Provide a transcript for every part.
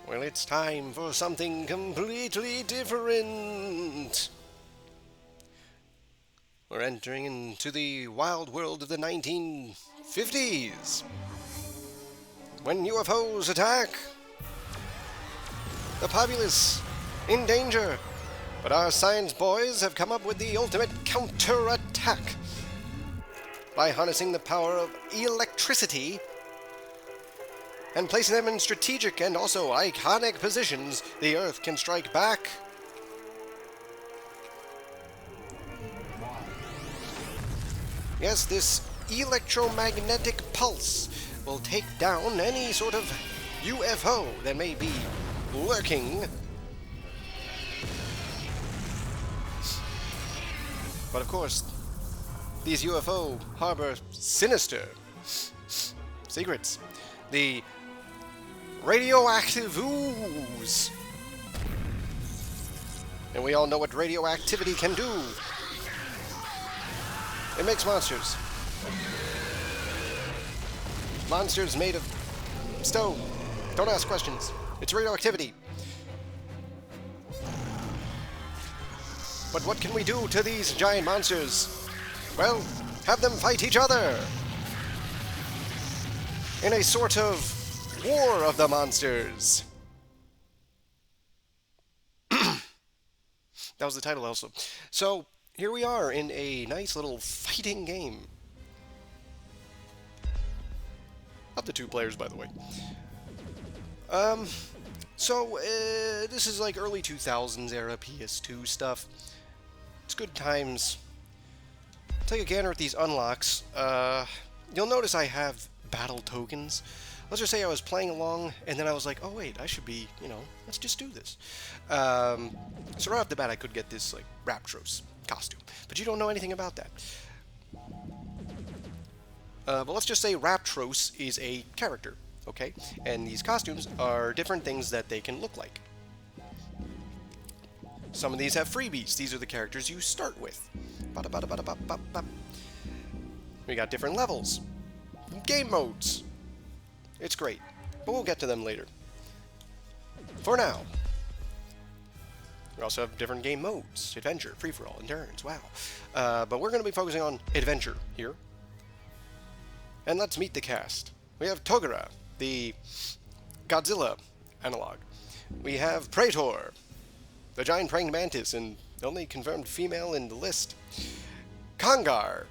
Well, it's time for something completely different. We're entering into the wild world of the 1950s. When UFOs attack, the populace in danger. But our science boys have come up with the ultimate counterattack. By harnessing the power of electricity and placing them in strategic and also iconic positions, the Earth can strike back. Yes, this electromagnetic pulse will take down any sort of UFO that may be lurking. But of course, these UFO harbor sinister secrets. The radioactive ooze. And we all know what radioactivity can do. It makes monsters. Monsters made of stone. Don't ask questions. It's radioactivity. But what can we do to these giant monsters? Well, have them fight each other in a sort of war of the monsters. That was the title also. So, here we are in a nice little fighting game. Up to 2 players, by the way. This is like early 2000s era PS2 stuff. It's good times. Take a gander at these unlocks. You'll notice I have battle tokens. Let's just say I was playing along, and then I was like, oh wait, I should be, let's just do this. So right off the bat, I could get this, like, Raptros costume. But you don't know anything about that. But let's just say Raptros is a character, okay? And these costumes are different things that they can look like. Some of these have freebies. These are the characters you start with. We got different levels. Game modes. It's great. But we'll get to them later. For now, we also have different game modes. Adventure, free-for-all, endurance, wow. But we're going to be focusing on adventure here. And let's meet the cast. We have Togera, the Godzilla analog. We have Praetor, the giant praying mantis, and the only confirmed female in the list. Kongar.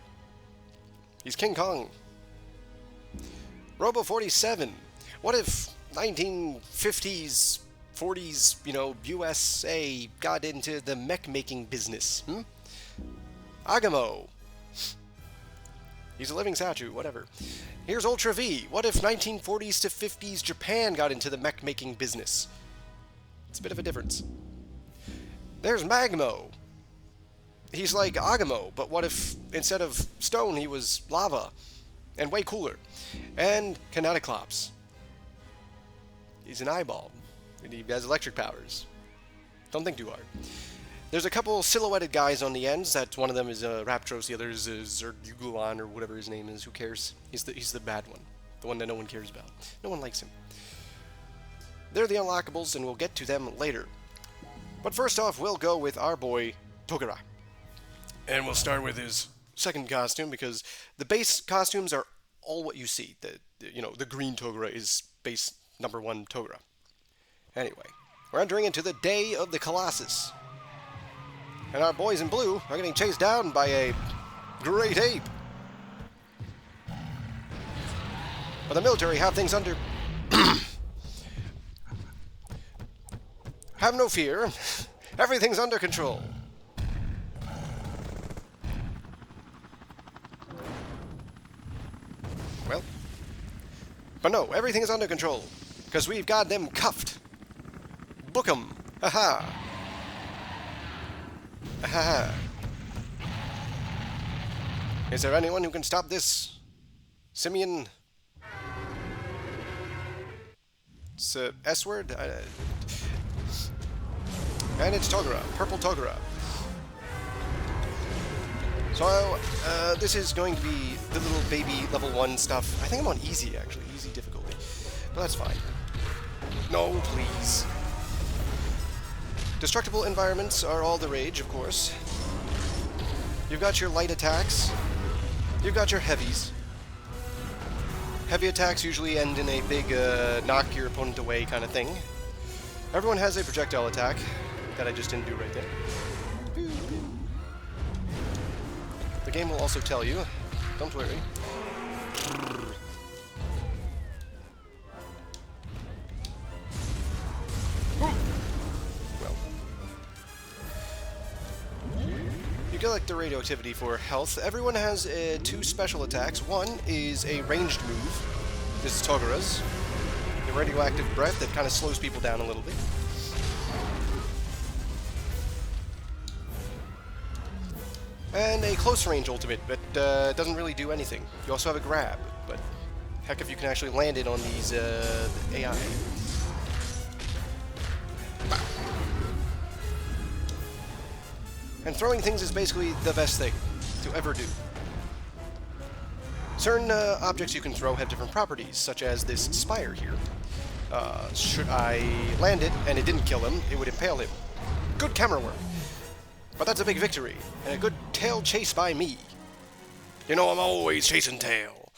He's King Kong. Robo 47. What if 1950s, 40s, USA got into the mech-making business, Agamo. He's a living statue, whatever. Here's Ultra V. What if 1940s to 50s Japan got into the mech-making business? It's a bit of a difference. There's Magmo. He's like Agamo, but what if instead of stone he was lava? And way cooler. And Canoniclops. He's an eyeball. And he has electric powers. Don't think too hard. There's a couple silhouetted guys on the ends. That one of them is Raptros, the other is Zergulon, or whatever his name is. Who cares? He's the bad one. The one that no one cares about. No one likes him. They're the unlockables, and we'll get to them later. But first off, we'll go with our boy, Togera. And we'll start with his second costume, because the base costumes are all what you see. The green Togera is base number 1 Togera. Anyway, we're entering into the Day of the Colossus. And our boys in blue are getting chased down by a great ape. But the military have things under... Have no fear. Everything's under control. Well, but no, everything is under control, because we've got them cuffed. Book 'em. Haha. Haha. Is there anyone who can stop this simian? It's a S-word? And it's Togera, purple Togera. So, this is going to be the little baby level 1 stuff. I think I'm on easy, actually. Easy difficulty. But that's fine. No, please. Destructible environments are all the rage, of course. You've got your light attacks. You've got your heavies. Heavy attacks usually end in a big knock your opponent away kind of thing. Everyone has a projectile attack that I just didn't do right there. The game will also tell you, don't worry. Well. You collect the radioactivity for health. Everyone has two special attacks. One is a ranged move. This is Togera's. The radioactive breath that kind of slows people down a little bit. And a close range ultimate, but doesn't really do anything. You also have a grab, but heck if you can actually land it on these AI. And throwing things is basically the best thing to ever do. Certain objects you can throw have different properties, such as this spire here. Should I land it and it didn't kill him, it would impale him. Good camera work. But that's a big victory, and a good tail chase by me. You know I'm always chasing tail.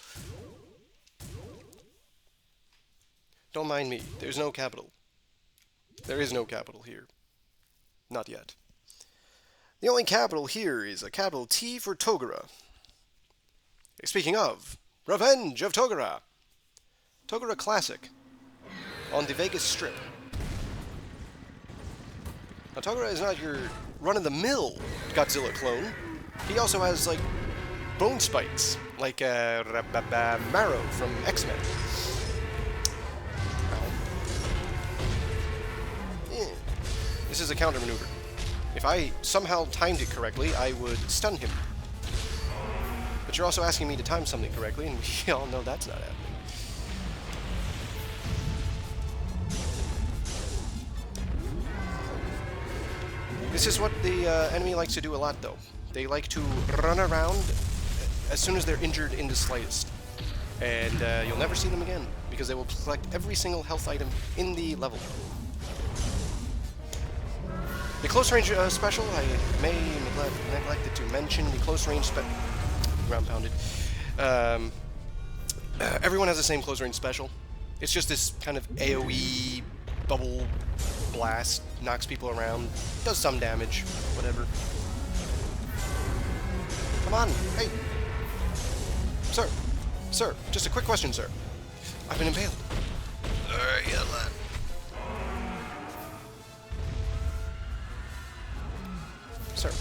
Don't mind me, there's no capital. There is no capital here. Not yet. The only capital here is a capital T for Togera. Speaking of, Revenge of Togera! Togera Classic. On the Vegas Strip. Now Togera is not your run-of-the-mill Godzilla clone. He also has, like, bone spikes, like Marrow from X-Men. Yeah. This is a counter maneuver. If I somehow timed it correctly, I would stun him. But you're also asking me to time something correctly, and we all know that's not happening. This is what the enemy likes to do a lot, though. They like to run around as soon as they're injured in the slightest. And you'll never see them again, because they will collect every single health item in the level. The close range special, I may neglected to mention. The close range ground pounded. Everyone has the same close range special. It's just this kind of AoE bubble blast, knocks people around, does some damage, whatever. Come on, hey! Sir, just a quick question, sir. I've been impaled. Sir,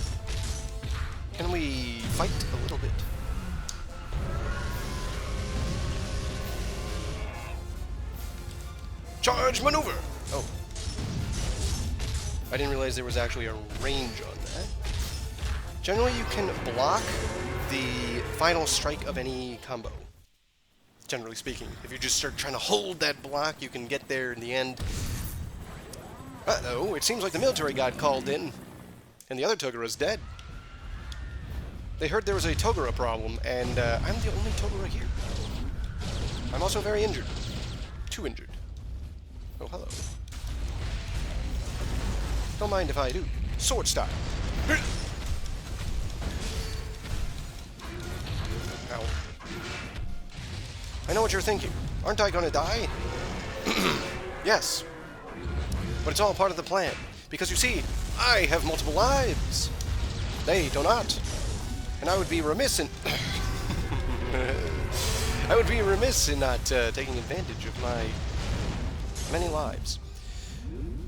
can we fight a little bit? Charge maneuver! Oh. I didn't realize there was actually a range on that. Generally, you can block the final strike of any combo. Generally speaking. If you just start trying to hold that block, you can get there in the end. Uh-oh, it seems like the military got called in. And the other Togera's dead. They heard there was a Togera problem, and I'm the only Togera here. I'm also very injured. Too injured. Oh, hello. Don't mind if I do. Sword style. Ow. I know what you're thinking. Aren't I gonna die? Yes. But it's all part of the plan. Because you see, I have multiple lives. They do not. And I would be remiss in... I would be remiss in not taking advantage of my many lives.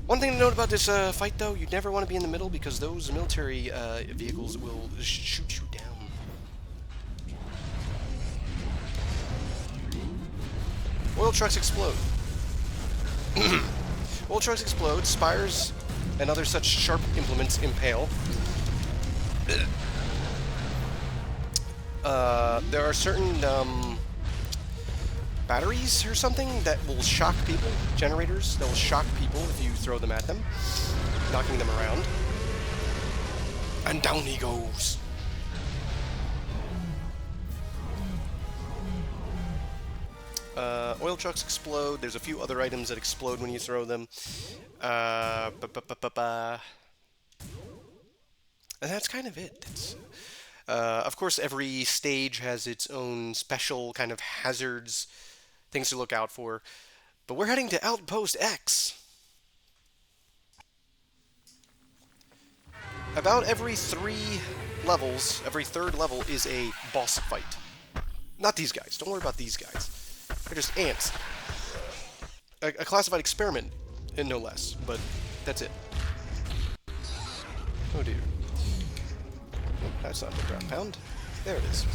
One thing to note about this fight, though, you'd never want to be in the middle because those military vehicles will shoot you down. Oil trucks explode. Oil trucks explode, spires and other such sharp implements impale. There are certain batteries or something that will shock people, generators that will shock people if you throw them at them, knocking them around. And down he goes. Oil trucks explode. There's a few other items that explode when you throw them. And that's kind of it. Of course, every stage has its own special kind of hazards, things to look out for. But we're heading to Outpost X. About every 3 levels, every 3rd level is a boss fight. Not these guys. Don't worry about these guys. They're just ants. A classified experiment, and no less. But that's it. Oh dear. That's not the ground pound. There it is.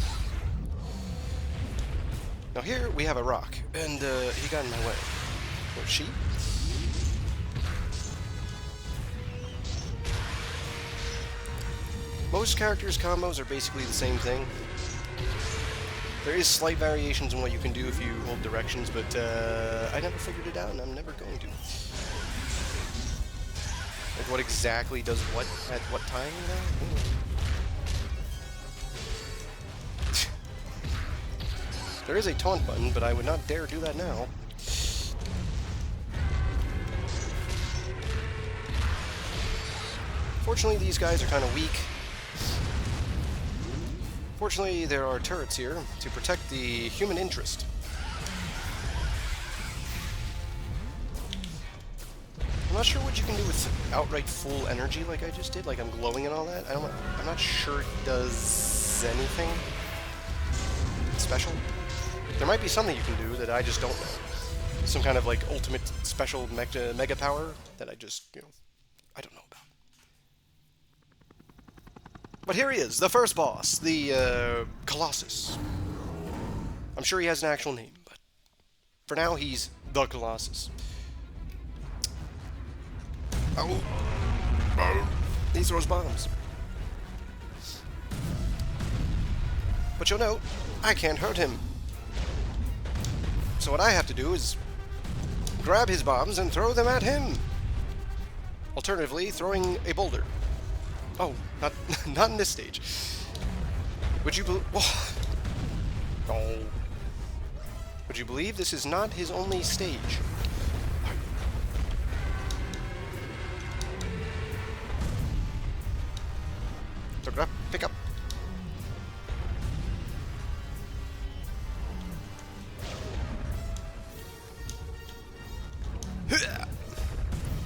Now here we have a rock, and he got in my way. Or she? Most characters' combos are basically the same thing. There is slight variations in what you can do if you hold directions, but I never figured it out, and I'm never going to. Like what exactly does what at what time, you know? There is a taunt button, but I would not dare do that now. Fortunately, these guys are kind of weak. Fortunately, there are turrets here to protect the human interest. I'm not sure what you can do with outright full energy like I just did, like I'm glowing and all that. I'm not sure it does anything special. There might be something you can do that I just don't know. Some kind of like ultimate special mega power that I just, I don't know about. But here he is, the first boss, the Colossus. I'm sure he has an actual name, but for now he's the Colossus. Oh. He throws bombs. But you'll note, I can't hurt him. So what I have to do is grab his bombs and throw them at him. Alternatively, throwing a boulder. Oh, not in this stage. Would you Oh. Would you believe this is not his only stage? Togera, pick up.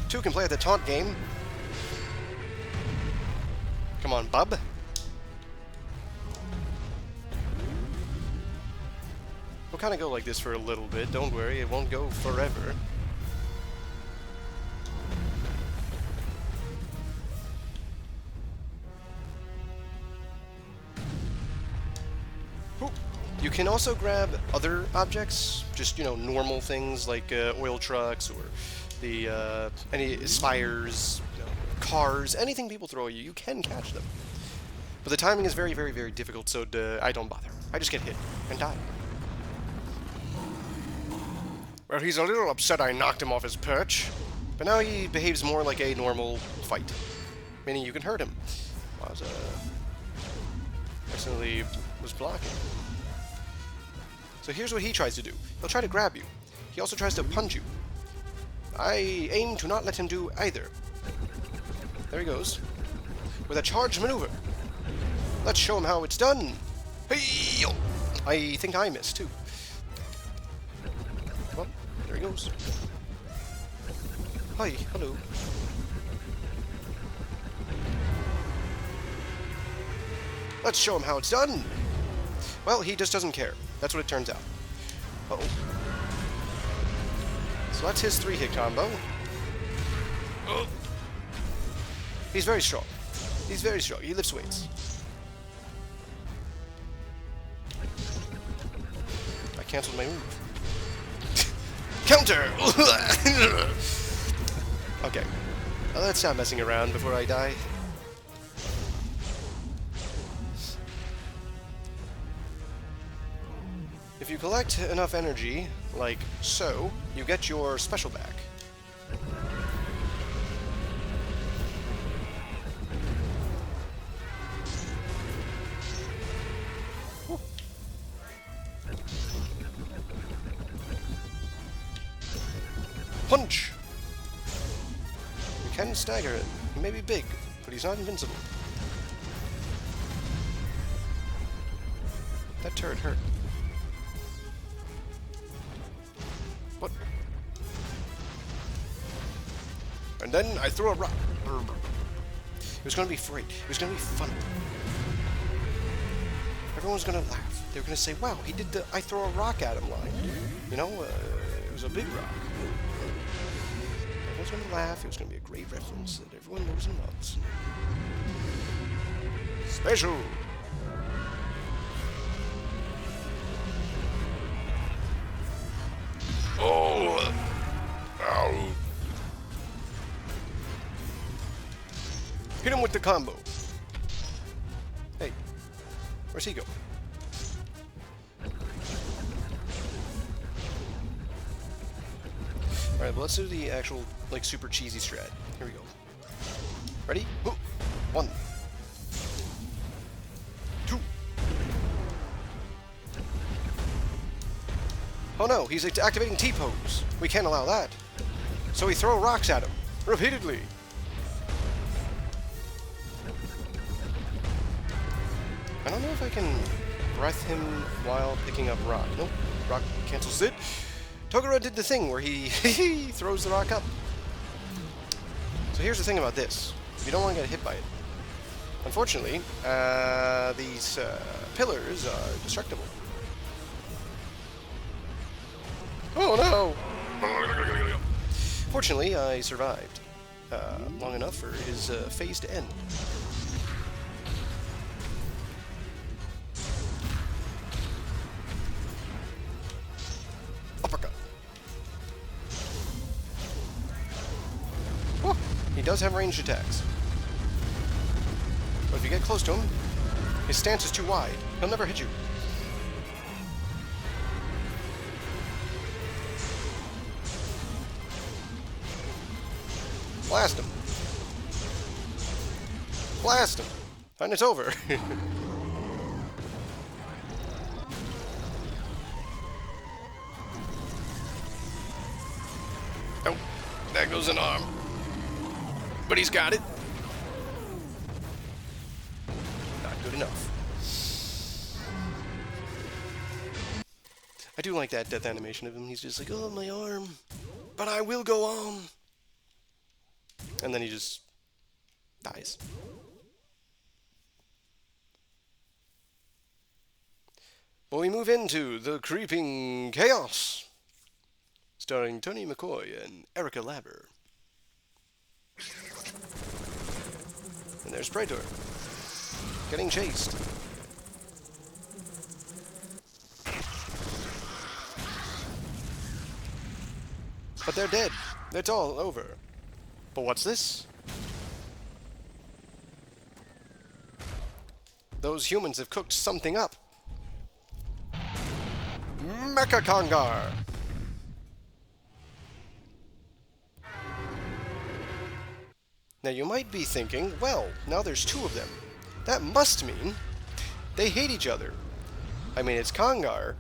Two can play at the taunt game. Come on, bub. We'll kind of go like this for a little bit. Don't worry, it won't go forever. You can also grab other objects, just, normal things like oil trucks or the any spires, cars, anything people throw at you, you can catch them. But the timing is very, very, very difficult, so I don't bother. I just get hit and die. Well, he's a little upset I knocked him off his perch, but now he behaves more like a normal fight, meaning you can hurt him. Accidentally was blocking. So here's what he tries to do. He'll try to grab you. He also tries to punch you. I aim to not let him do either. There he goes. With a charge maneuver. Let's show him how it's done. Hey! I think I missed, too. Well, there he goes. Hi, hello. Let's show him how it's done. Well, he just doesn't care. That's what it turns out. Uh-oh. So that's his 3-hit combo. Oh. He's very strong. He's very strong. He lifts weights. I canceled my move. Counter! Okay. Well, let's stop messing around before I die. If you collect enough energy, like so, you get your special back. Punch! We can stagger him. He may be big, but he's not invincible. That turret hurt. What? And then I threw a rock. It was going to be great. It was going to be fun. Everyone was going to laugh. They were going to say, wow, he did the I throw a rock at him line. You know, it was a big rock. Everyone's going to laugh. It was going to be a great reference that everyone knows and loves. Special! Oh! Ow! Hit him with the combo. Hey, where's he go? Alright, well, let's do the actual, like, super cheesy strat. Here we go. Ready? Ooh. 1. 2. Oh no, he's activating T-pose. We can't allow that. So we throw rocks at him. Repeatedly. I don't know if I can breath him while picking up rock. Nope. Rock cancels it. Togera did the thing where he throws the rock up. So here's the thing about this. You don't want to get hit by it. Unfortunately, these pillars are destructible. Oh no! Fortunately, I survived long enough for his phase to end. Uppercut. Oh, he does have ranged attacks. But if you get close to him, his stance is too wide. He'll never hit you. Blast him. Blast him. And it's over. Oh, there goes an arm. But he's got it. Not good enough. I do like that death animation of him. He's just like, oh, my arm. But I will go on. And then he just dies. Well, we move into The Creeping Chaos, starring Tony McCoy and Erica Labber. And there's Praetor, getting chased. But they're dead. It's all over. But what's this? Those humans have cooked something up. Mecha Kongar! Now you might be thinking, well, now there's 2 of them. That must mean they hate each other. I mean, it's Kongar,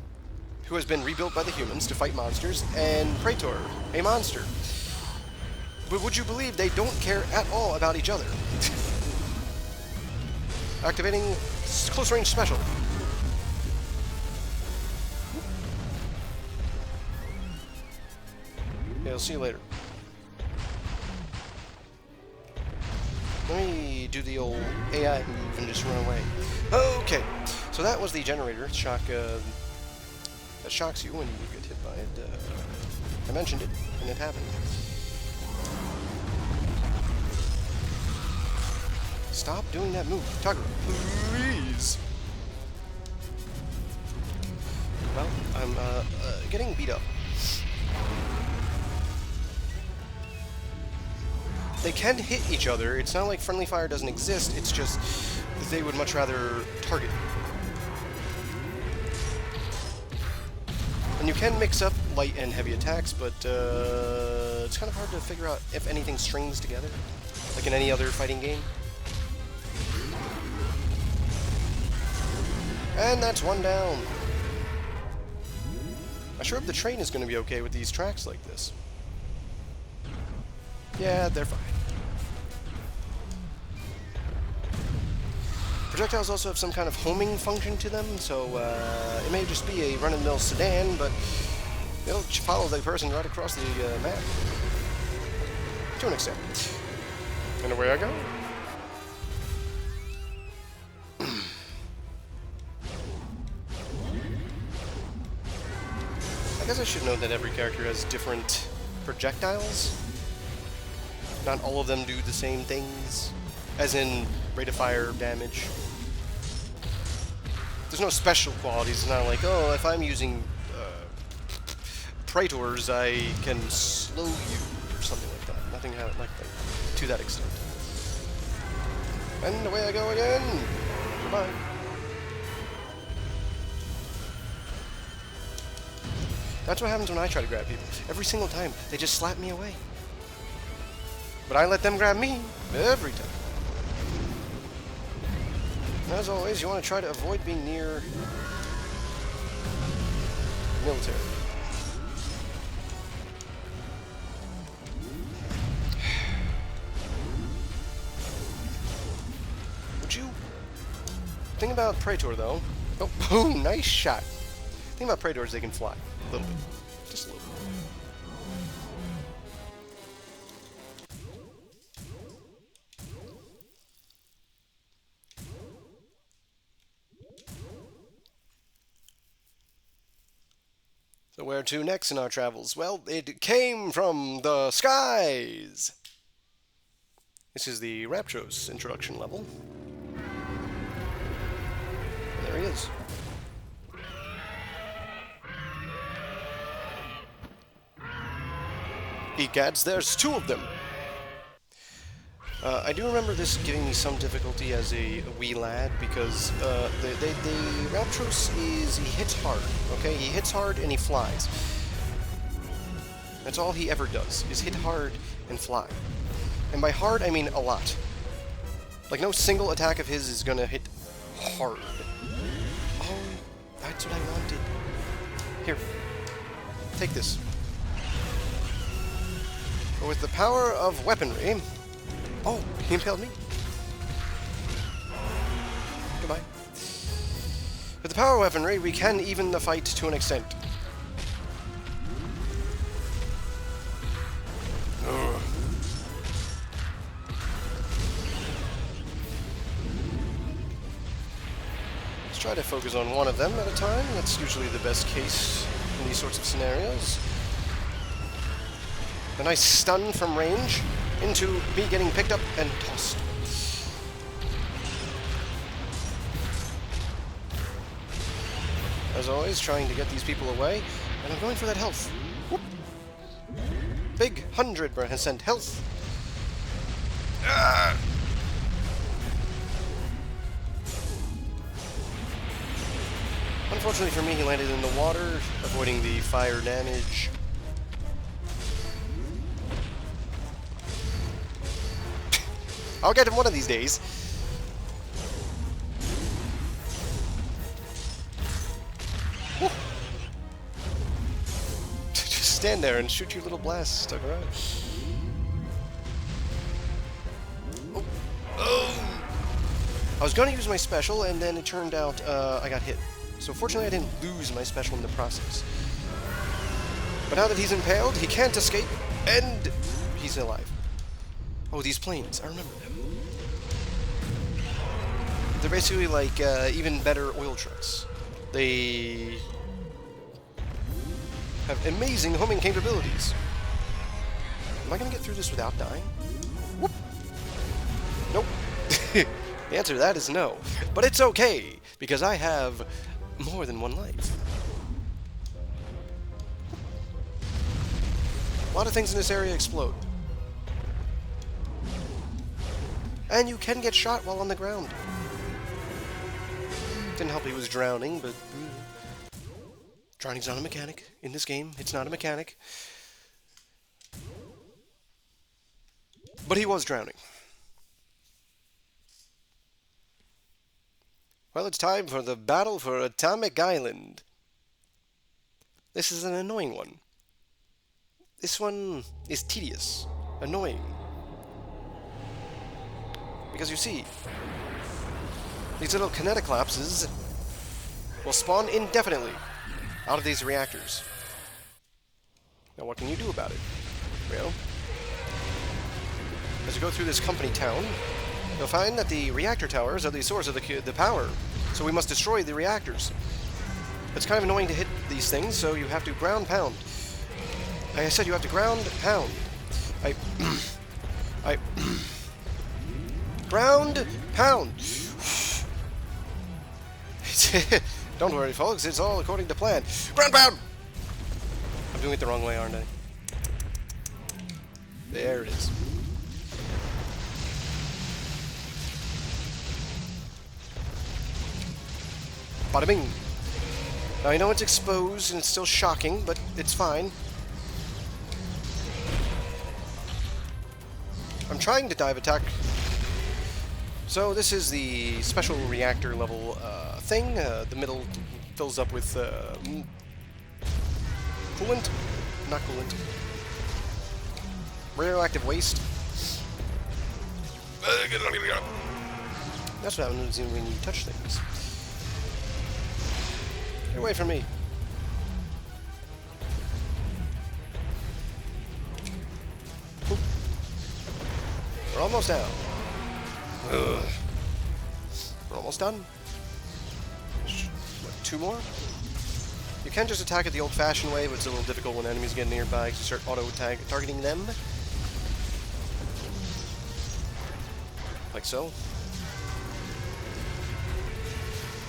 who has been rebuilt by the humans to fight monsters, and Praetor, a monster. But would you believe they don't care at all about each other? Activating close range special. Yeah, I'll see you later. Let me do the old AI move and just run away. Okay, so that was the generator shock. That shocks you when you get hit by it. I mentioned it, and it happened. Stop doing that move, Togera, please. Well, I'm getting beat up. They can hit each other. It's not like friendly fire doesn't exist. It's just that they would much rather target. And you can mix up light and heavy attacks, but it's kind of hard to figure out if anything strings together, like in any other fighting game. And that's 1 down. I sure hope the train is going to be okay with these tracks like this. Yeah, they're fine. Projectiles also have some kind of homing function to them, so it may just be a run-of-the-mill sedan, but they'll follow the person right across the map. To an extent. And away I go. I guess I should note that every character has different projectiles. Not all of them do the same things, as in rate of fire, damage. There's no special qualities. It's not like, oh, if I'm using Praetors, I can slow you, or something like that. Nothing like that, to that extent. And away I go again! Goodbye. That's what happens when I try to grab people. Every single time, they just slap me away. But I let them grab me every time. As always, you want to try to avoid being near military. Would you think about Praetor though? Oh, boom! Nice shot. Think about Praetors; they can fly a little bit, just a little bit. So where to next in our travels? Well, it came from the skies! This is the Raptros introduction level. And there he is. Egads, there's two of them! I do remember this giving me some difficulty as a wee lad, because the Raptros he hits hard, okay? He hits hard and he flies. That's all he ever does, is hit hard and fly. And by hard, I mean a lot. Like, no single attack of his is gonna hit hard. Oh, that's what I wanted. Here, take this. But with the power of weaponry... Oh, he impaled me. Goodbye. With the power of weaponry, we can even the fight to an extent. Ugh. Let's try to focus on one of them at a time. That's usually the best case in these sorts of scenarios. A nice stun from range into me getting picked up and tossed. As always, trying to get these people away, and I'm going for that health. Whoop. Big 100% health. Ah. Unfortunately for me, he landed in the water, avoiding the fire damage. I'll get him one of these days. Woo. Just stand there and shoot your little blasts, Togera. Oh. Oh. I was going to use my special, and then it turned out I got hit. So fortunately, I didn't lose my special in the process. But now that he's impaled, he can't escape, and he's alive. Oh, these planes. I remember them. They're basically like even better oil trucks. They have amazing homing capabilities. Am I going to get through this without dying? Whoop. Nope. The answer to that is no. But it's okay, because I have more than one life. A lot of things in this area explode. And you can get shot while on the ground. Didn't help he was drowning, but... Drowning's not a mechanic. In this game, it's not a mechanic. But he was drowning. Well, it's time for the battle for Atomic Island. This is an annoying one. This one is tedious. annoying. Because you see, these little kinetoclapses will spawn indefinitely out of these reactors. Now what can you do about it? Well, as you go through this company town, you'll find that the reactor towers are the source of the power, so we must destroy the reactors. It's kind of annoying to hit these things, so you have to ground pound. Like I said, you have to ground pound. Ground pound! Don't worry, folks, it's all according to plan. Ground pound! I'm doing it the wrong way, aren't I? There it is. Bada bing! Now I know it's exposed and it's still shocking, but it's fine. I'm trying to dive attack. So this is the special reactor level thing. The middle fills up with coolant? Not coolant. Radioactive waste. That's what happens when you touch things. Get away from me. Oop. We're almost down. Ugh. We're almost done. What, 2 more? You can just attack it the old-fashioned way, but it's a little difficult when enemies get nearby because you start auto-targeting them. Like so.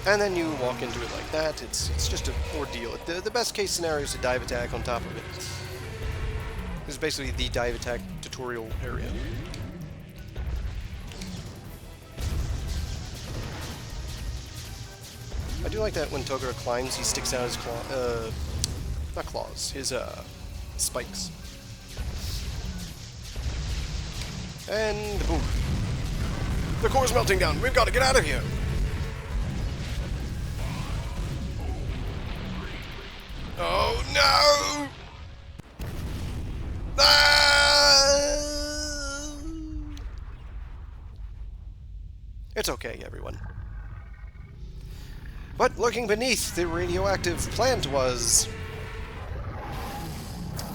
And then you walk into it like that. It's just an ordeal. The best case scenario is a dive attack on top of it. This is basically the dive attack tutorial area. I do like that when Togera climbs, he sticks out his not claws, his spikes. And boom. The core's melting down. We've got to get out of here. Oh no! Ah! It's okay, everyone. But lurking beneath the radioactive plant was...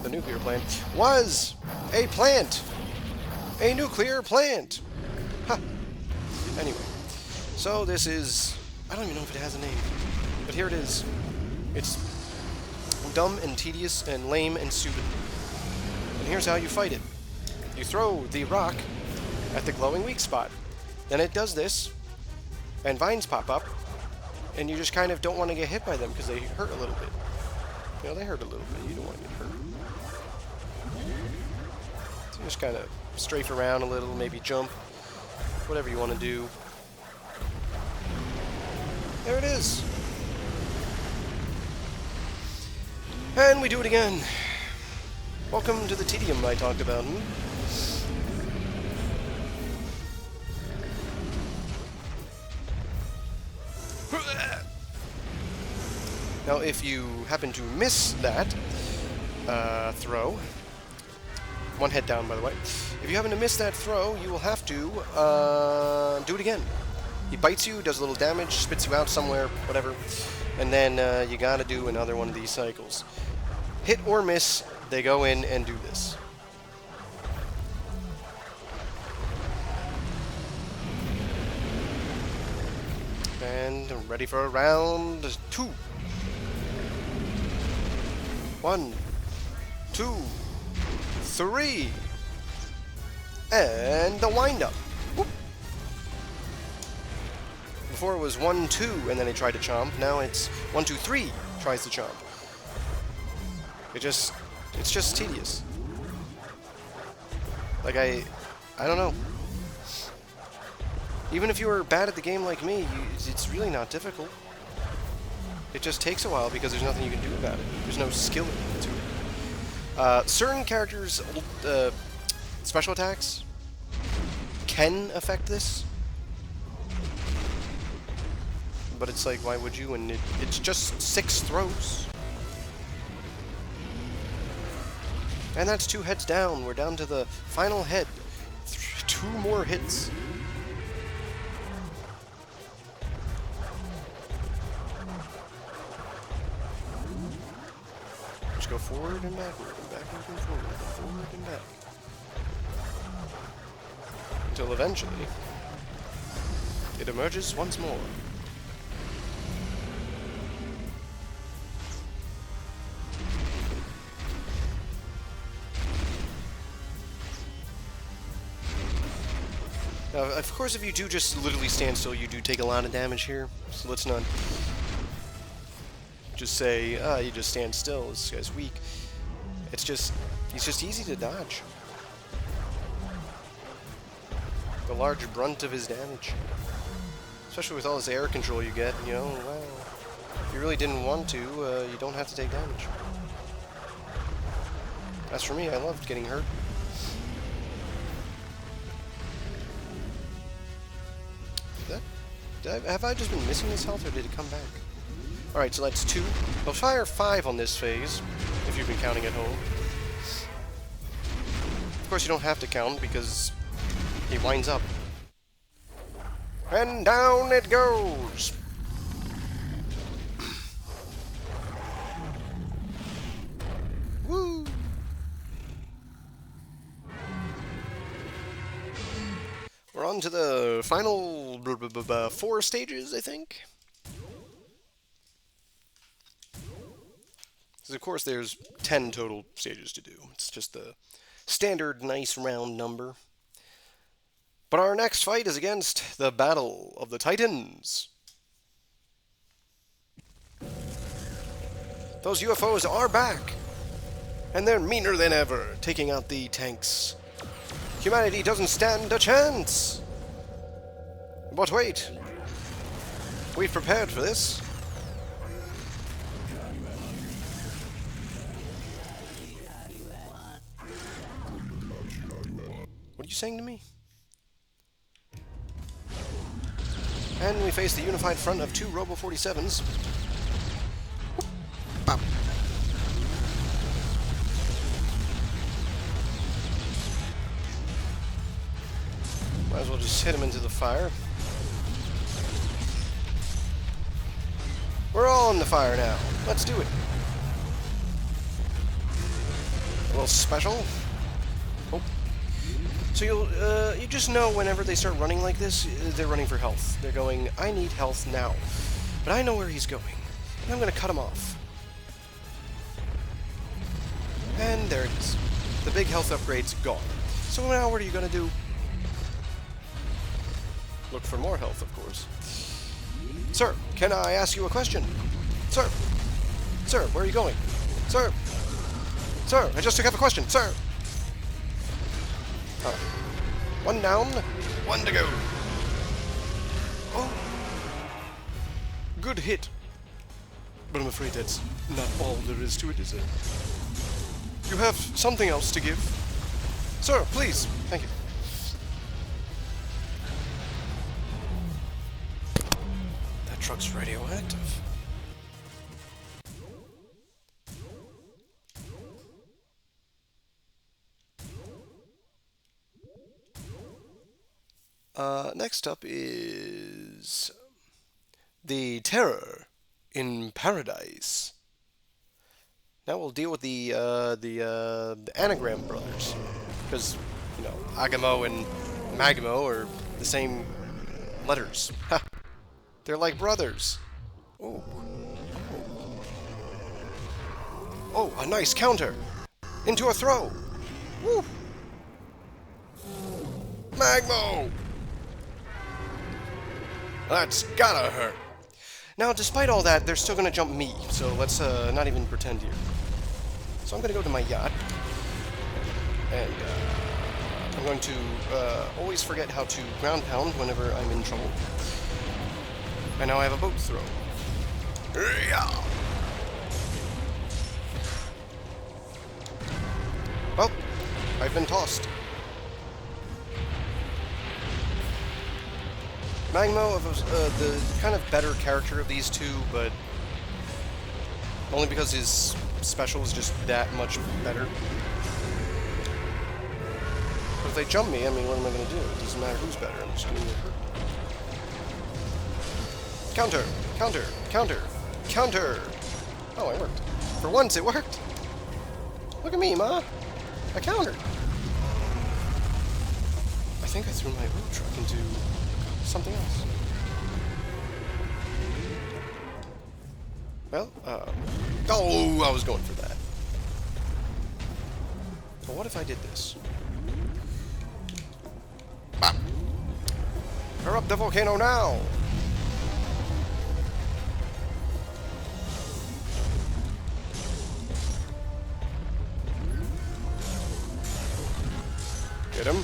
the nuclear plant was a plant! A nuclear plant! Ha! Anyway, so this is... I don't even know if it has a name. But here it is. It's dumb and tedious and lame and stupid. And here's how you fight it. You throw the rock at the glowing weak spot. Then it does this, and vines pop up, and you just kind of don't want to get hit by them because they hurt a little bit. You know, they hurt a little bit. You don't want to get hurt. So you just kind of strafe around a little, maybe jump, whatever you want to do. There it is. And we do it again. Welcome to the tedium I talked about. Now, if you happen to miss that throw, one head down, by the way. If you happen to miss that throw, you will have to do it again. He bites you, does a little damage, spits you out somewhere, whatever, and then you gotta do another one of these cycles. Hit or miss, they go in and do this. And I'm ready for round 2. 1, 2, 3, and the wind-up. Whoop. Before it was 1, 2, and then he tried to chomp. Now it's 1, 2, 3, tries to chomp. It's just tedious. Like, I don't know. Even if you were bad at the game like me, it's really not difficult. It just takes a while because there's nothing you can do about it. There's no skill to it. Certain characters' special attacks can affect this. But it's like, why would you? And it's just 6 throws. And that's 2 heads down. We're down to the final head. 2 more hits. Just go forward and backward and backward and forward and forward and back. Until eventually, it emerges once more. Now, of course, if you do just literally stand still, you do take a lot of damage here. So let's not just say, you just stand still, this guy's weak. It's just, he's just easy to dodge. The large brunt of his damage. Especially with all this air control you get, you know, wow. If you really didn't want to, you don't have to take damage. As for me, I loved getting hurt. Have I just been missing this health, or did it come back? Alright, so that's 2. I'll fire 5 on this phase, if you've been counting at home. Of course, you don't have to count, because he winds up. And down it goes! Woo! We're on to the final 4 stages, I think. Because of course there's 10 total stages to do. It's just the standard nice round number. But our next fight is against the Battle of the Titans. Those UFOs are back. And they're meaner than ever, taking out the tanks. Humanity doesn't stand a chance! But wait! We've prepared for this. What are you saying to me? And we face the unified front of 2 Robo-47s. Bop. Might as well just hit him into the fire. We're all in the fire now. Let's do it. A little special. Oh. So you just know whenever they start running like this, they're running for health. They're going, I need health now. But I know where he's going. And I'm going to cut him off. And there it is. The big health upgrade's gone. So now what are you going to do? Look for more health, of course. Sir, can I ask you a question? Sir! Sir, where are you going? Sir! Sir, I just have a question, sir! One down, 1 to go. Oh! Good hit. But I'm afraid that's not all there is to it, is it? You have something else to give? Sir, please! Thank you. That truck's radioactive. Next up is the Terror in Paradise. Now we'll deal with the Anagram brothers, because you know Agamo and Magamo are the same letters. Ha! They're like brothers. Oh. Oh, a nice counter into a throw. Woo! Magmo! That's gotta hurt. Now, despite all that, they're still gonna jump me, so let's not even pretend here. So I'm gonna go to my yacht, and I'm going to always forget how to ground pound whenever I'm in trouble. And now I have a boat throw. Yeah. Well, I've been tossed. Magmo was the kind of better character of these two, but only because his special is just that much better. they jump me, I mean, what am I going to do? It doesn't matter who's better. I'm just going to get hurt. Counter! Counter! Counter! Counter! Oh, it worked. For once, it worked! Look at me, Ma! I countered! I think I threw my oil truck into something else. Well, oh, I was going for that. But what if I did this? Bam! Erupt the volcano now! Get him.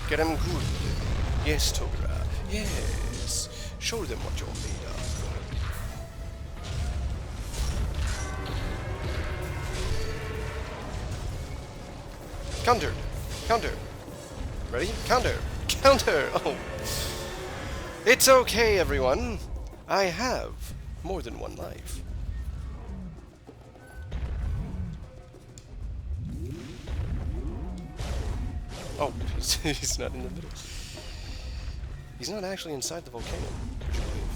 Get him good. Yes, Togera. Yes. Show them what you're made of. Counter. Counter. Ready? Counter. Counter. Oh. It's okay, everyone. I have more than one life. Oh, he's not in the middle. He's not actually inside the volcano, would you believe?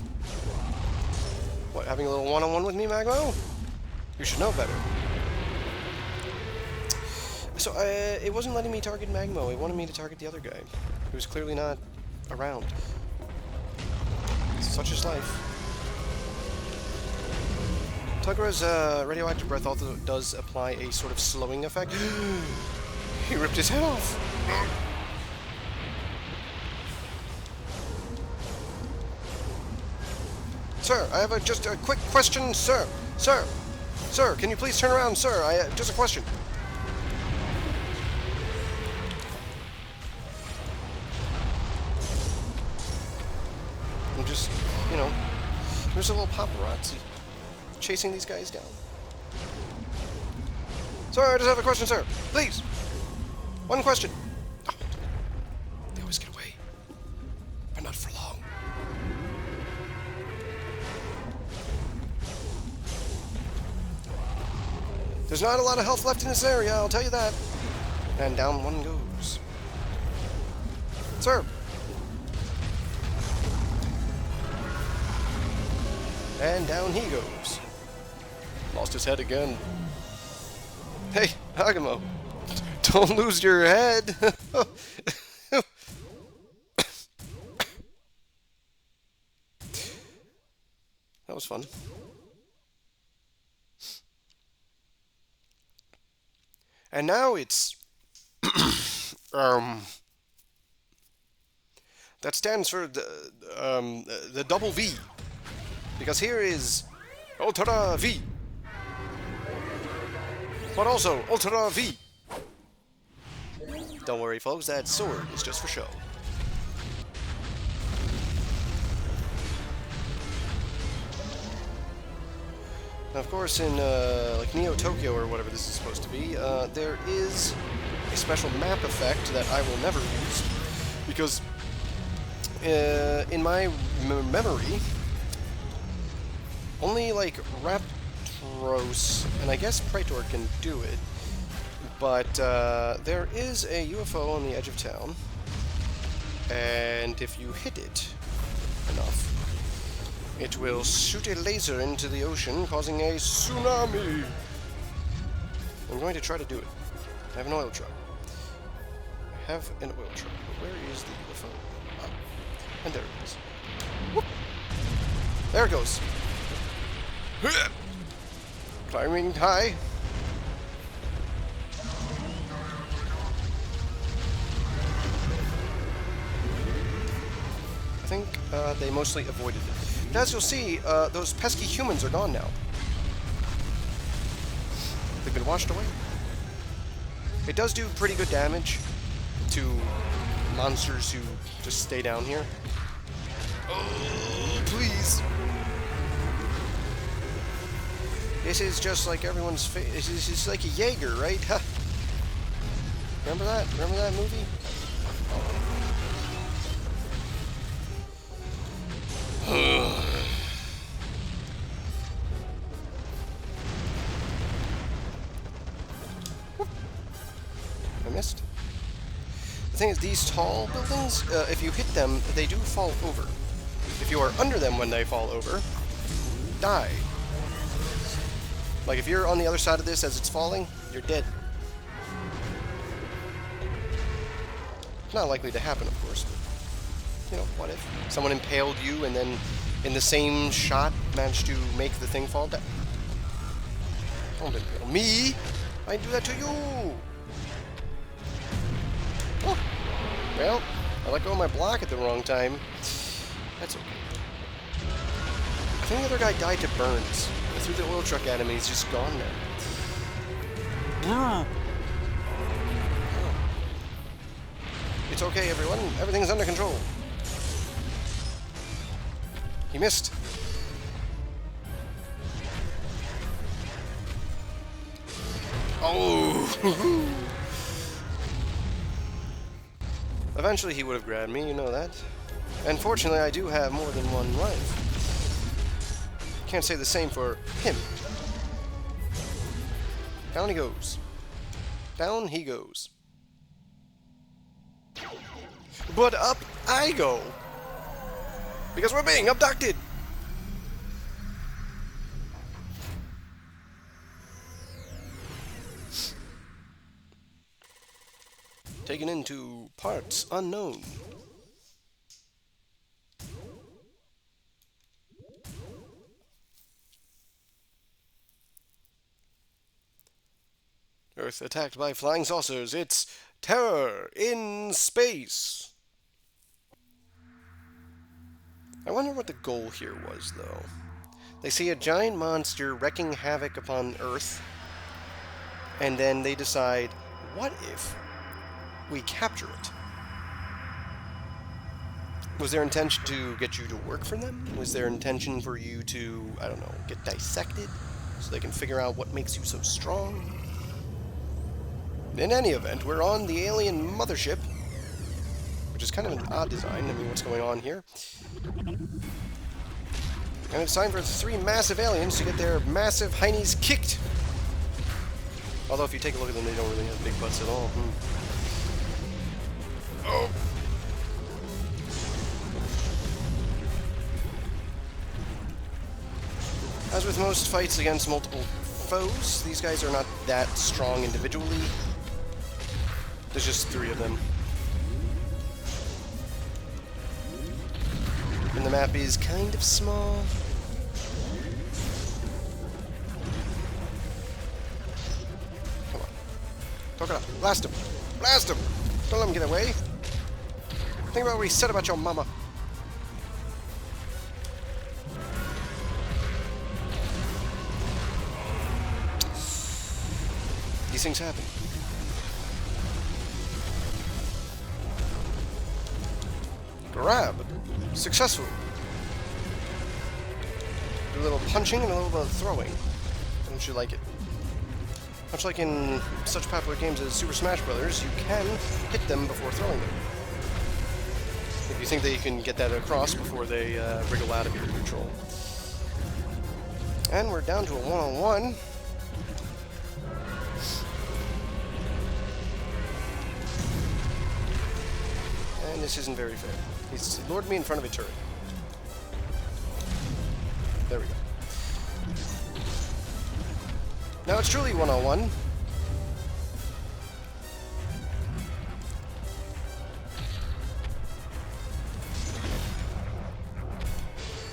What, having a little one-on-one with me, Magmo? You should know better. So, it wasn't letting me target Magmo. It wanted me to target the other guy, who was clearly not around. Such is life. Togera's radioactive breath also does apply a sort of slowing effect. He ripped his head off! Sir, I have just a quick question, sir. Sir, can you please turn around, sir? Just a question. I'm just, you know, there's a little paparazzi chasing these guys down. Sir, I just have a question, sir. Please. One question. Oh, they always get away, but not for long. There's not a lot of health left in this area, I'll tell you that. And down one goes. Sir. And down he goes. Lost his head again. Hey, Agamo. Don't lose your head. That was fun. And now it's that stands for the double V, because here is Ultra V, but also Ultra V. Don't worry, folks, that sword is just for show. Now, of course, in like Neo Tokyo or whatever this is supposed to be, there is a special map effect that I will never use, because in my memory, only like Raptros and I guess Praetor can do it. But there is a UFO on the edge of town, and if you hit it enough, it will shoot a laser into the ocean, causing a tsunami. I'm going to try to do it. I have an oil truck. I have an oil truck. But where is the UFO? Ah, and there it is. Whoop. There it goes. Climbing high. I think they mostly avoided it. But as you'll see, those pesky humans are gone now. They've been washed away. It does do pretty good damage to monsters who just stay down here. Oh, please. This is just like everyone's this is like a Jaeger, right? Remember that? Remember that movie? I missed. thing is, these tall buildings, if you hit them, they do fall over. If you are under them when they fall over, die. Like, if you're on the other side of this as it's falling, you're dead. Not likely to happen, of course, but, you know, what if? Someone impaled you and then, in the same shot, managed to make the thing fall down? Don't impale me! I do that to you! Oh. Well, I let go of my block at the wrong time. That's okay. I think the other guy died to burns. I threw the oil truck at him and he's just gone now. It's okay, everyone. Everything's under control. He missed. Oh! Eventually he would have grabbed me, you know that. And fortunately I do have more than one life. Can't say the same for him. Down he goes. Down he goes. But up I go! Because we're being abducted! Taken into parts unknown. Earth attacked by flying saucers. It's terror in space. I wonder what the goal here was, though. They see a giant monster wreaking havoc upon Earth, and then they decide, what if we capture it? Was their intention to get you to work for them? Was their intention for you to, I don't know, get dissected so they can figure out what makes you so strong? In any event, we're on the alien mothership, which is kind of an odd design. I mean, what's going on here? And it's time for the three massive aliens to get their massive heinies kicked. Although if you take a look at them, they don't really have big butts at all. Oh! As with most fights against multiple foes, these guys are not that strong individually. There's just three of them. And the map is kind of small. Come on. Togera, blast him! Blast him! Don't let him get away. Think about what he said about your mama. These things happen. Grab. Successful. Do a little punching and a little bit of throwing. Don't you like it? Much like in such popular games as Super Smash Bros., you can hit them before throwing them. If you think that you can get that across before they wriggle out of your control. And we're down to a one-on-one. And this isn't very fair. He's lured me in front of a turret. There we go. Now it's truly one-on-one.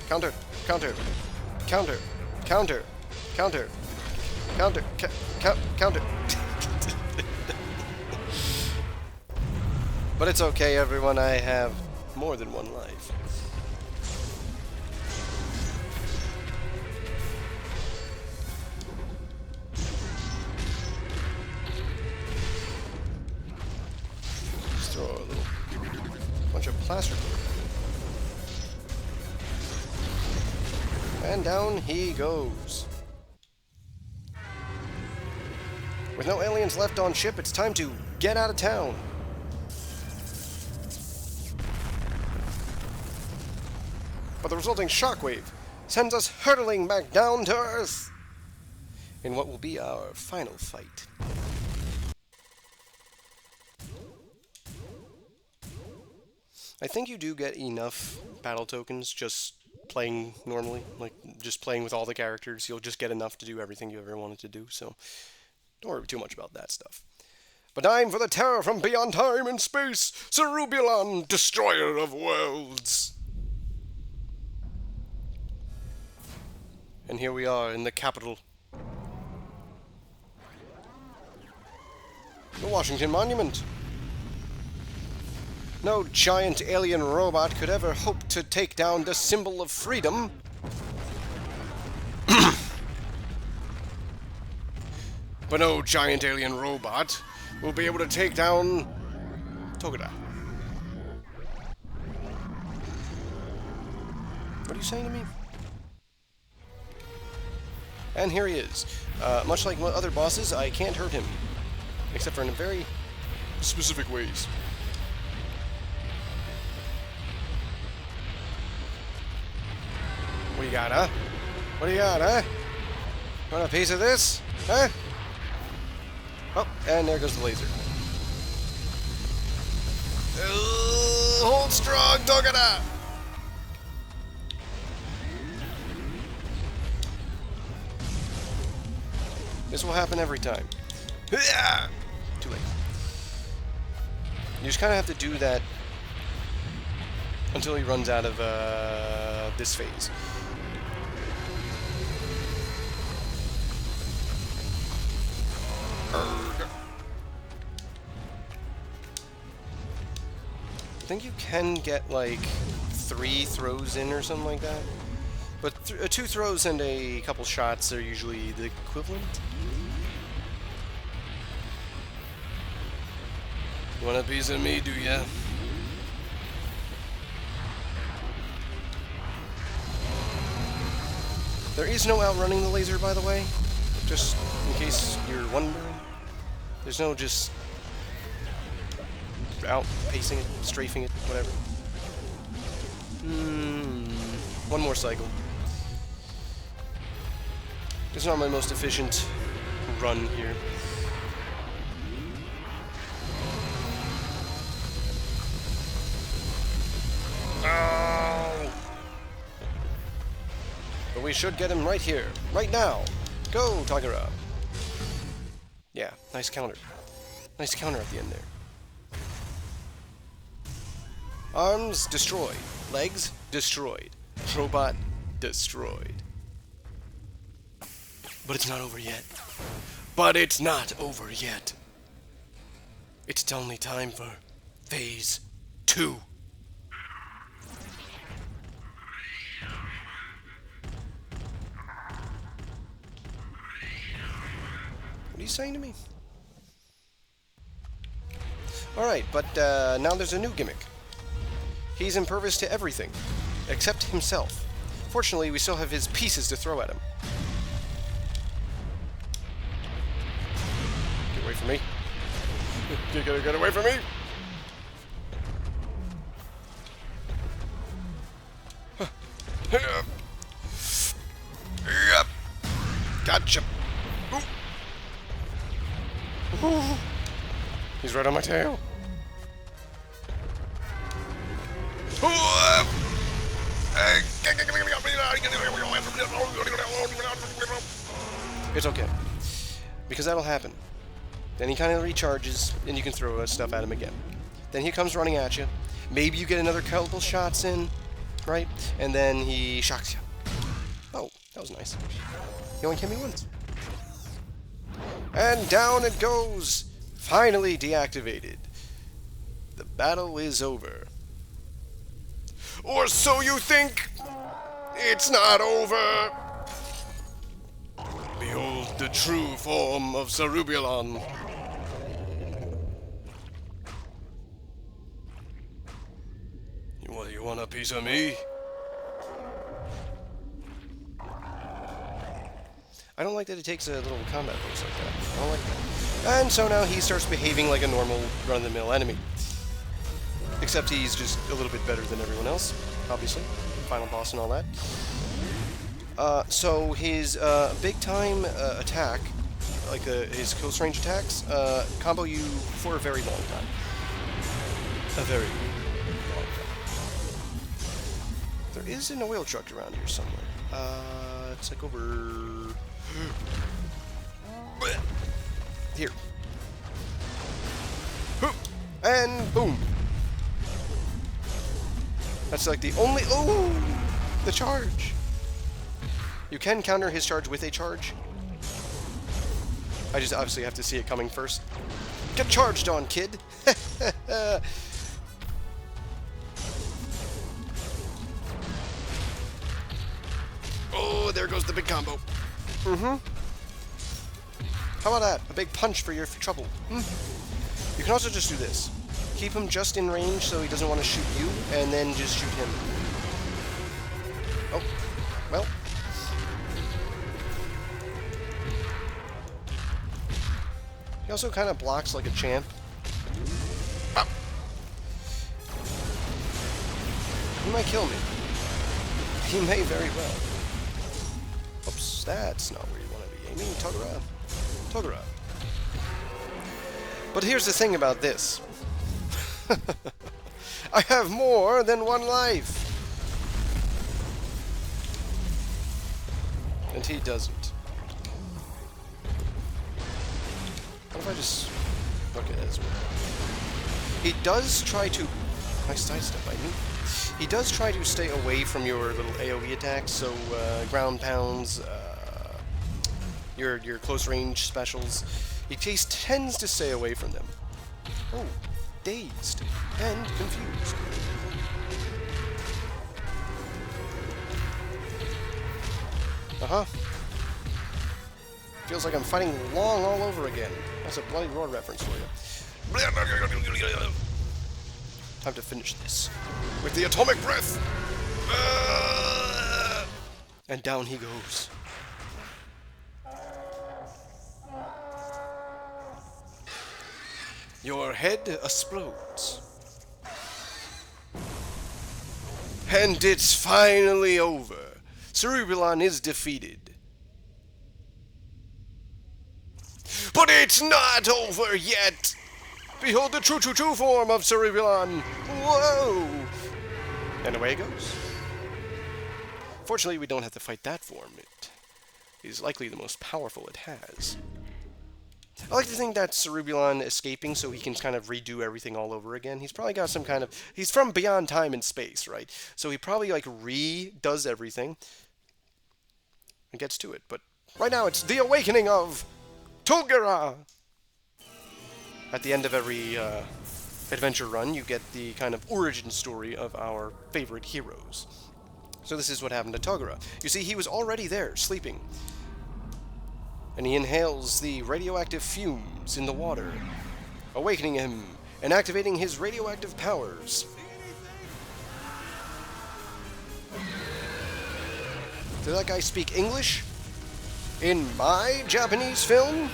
Counter, counter, counter, counter, counter, counter, counter. But it's okay, everyone. I have more than one life. Just throw a little bunch of plaster. And down he goes. With no aliens left on ship, it's time to get out of town. But the resulting shockwave sends us hurtling back down to Earth in what will be our final fight. I think you do get enough battle tokens just playing normally, like just playing with all the characters. You'll just get enough to do everything you ever wanted to do, so don't worry too much about that stuff. But time for the terror from beyond time and space, Cerubulan, destroyer of worlds. And here we are in the capital. The Washington Monument. No giant alien robot could ever hope to take down the symbol of freedom. But no giant alien robot will be able to take down Togera. What are you saying to me? And here he is. Much like other bosses, I can't hurt him. Except for in very specific ways. What do you got, huh? What do you got, huh? Want a piece of this? Huh? Oh, and there goes the laser. Hold strong, Togera! This will happen every time. Too late. You just kind of have to do that until he runs out of this phase. I think you can get like 3 throws in or something like that. But 2 throws and a couple shots are usually the equivalent. You want a piece of me, do ya? There is no outrunning the laser, by the way. Just in case you're wondering. There's no just outpacing it, strafing it, whatever. One more cycle. It's not my most efficient run here. Oh! But we should get him right here, right now. Go, Togera. Yeah, nice counter. Nice counter at the end there. Arms destroyed. Legs destroyed. Robot destroyed. But it's not over yet. But it's not over yet. It's only time for phase 2. What are you saying to me? Alright, but now there's a new gimmick. He's impervious to everything, except himself. Fortunately, we still have his pieces to throw at him. Get away from me. Get away from me! Yep. Gotcha. Ooh. He's right on my tail. It's okay. Because that'll happen. Then he kind of recharges, and you can throw stuff at him again. Then he comes running at you. Maybe you get another couple shots in, right? And then he shocks you. Oh, that was nice. He only hit me once. And down it goes! Finally deactivated. The battle is over. Or so you think! It's not over! Behold the true form of Cerubulan. You want a piece of me? I don't like that it takes a little combat pose like that. I don't like that. And so now he starts behaving like a normal run-of-the-mill enemy. Except he's just a little bit better than everyone else, obviously. Final boss and all that. So his big-time attack, like his close range attacks, combo you for a very long time. A very long time. There is an oil truck around here somewhere. It's like over... Here. And boom. That's like the only... Oh! The charge! You can counter his charge with a charge. I just obviously have to see it coming first. Get charged on, kid! Oh, there goes the big combo. Mm-hmm. How about that? A big punch for your trouble. You can also just do this. Keep him just in range so he doesn't want to shoot you, and then just shoot him. Oh, well. He also kind of blocks like a champ. Ah. He might kill me. He may very well. Oops, that's not where you want to be aiming. Togera. Togera. But here's the thing about this. I have more than one life. And he doesn't. What if I just... Okay, that's weird. He does try to... Nice sidestep by me. He does try to stay away from your little AoE attacks, so ground pounds, your close range specials. He tends to stay away from them. Oh, dazed and confused. Uh-huh. Feels like I'm fighting Long all over again. That's a Bloody Roar reference for you. Time to finish this. With the atomic breath! And down he goes. Your head explodes. And it's finally over. Cerebellon is defeated. But it's not over yet! Behold the true form of Cerebellon! Whoa! And away it goes. Fortunately, we don't have to fight that form. It is likely the most powerful it has. I like to think that Cerebellon escaping so he can kind of redo everything all over again. He's probably got some kind of... He's from beyond time and space, right? So he probably, like, redoes everything and gets to it. But right now, it's the awakening of Togera! At the end of every adventure run, you get the kind of origin story of our favorite heroes. So this is what happened to Togera. You see, he was already there, sleeping. And he inhales the radioactive fumes in the water, awakening him and activating his radioactive powers. Did that guy speak English? In my Japanese film?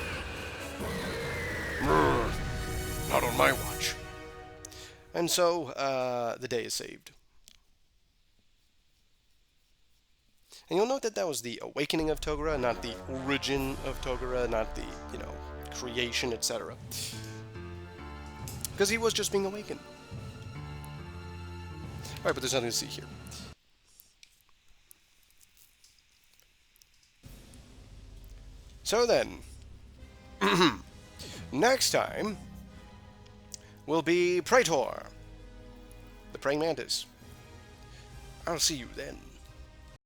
Not on my watch. And so, the day is saved. And you'll note that that was the awakening of Togera, not the origin of Togera, not the, creation, etc. Because he was just being awakened. Alright, but there's nothing to see here. So then, next time will be Praetor, the praying mantis. I'll see you then.